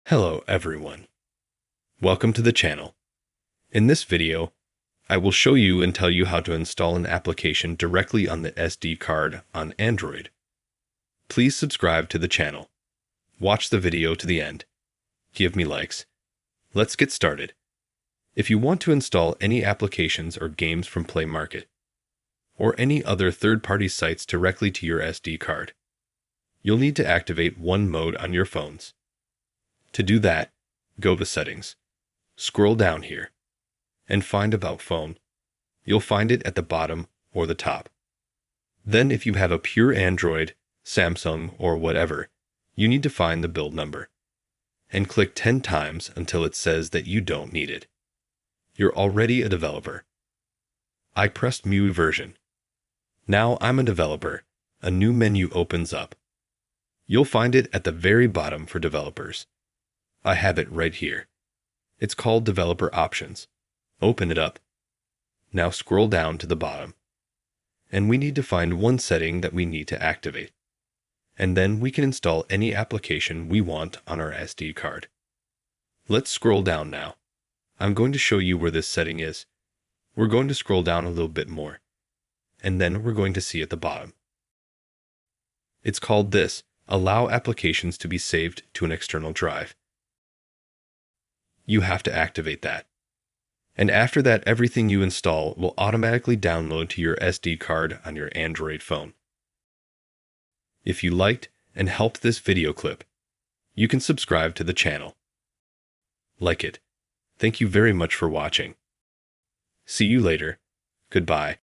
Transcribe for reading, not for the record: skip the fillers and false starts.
Hello everyone. Welcome to the channel. In this video, I will show you and tell you how to install an application directly on the SD card on Android. Please subscribe to the channel. Watch the video to the end. Give me likes. Let's get started. If you want to install any applications or games from Play Market, or any other third-party sites directly to your SD card, you'll need to activate one mode on your phones. To do that, go to Settings, scroll down here, and find About Phone. You'll find it at the bottom or the top. Then if you have a pure Android, Samsung, or whatever, you need to find the build number, and click 10 times until it says that you don't need it. You're already a developer. I pressed MIUI version. Now I'm a developer. A new menu opens up. You'll find it at the very bottom for developers. I have it right here. It's called Developer Options. Open it up. Now scroll down to the bottom. And we need to find one setting that we need to activate. And then we can install any application we want on our SD card. Let's scroll down now. I'm going to show you where this setting is. We're going to scroll down a little bit more. And then we're going to see at the bottom. It's called this, Allow Applications to be Saved to an External Drive. You have to activate that. And after that, everything you install will automatically download to your SD card on your Android phone. If you liked and helped this video clip, you can subscribe to the channel. Like it. Thank you very much for watching. See you later. Goodbye.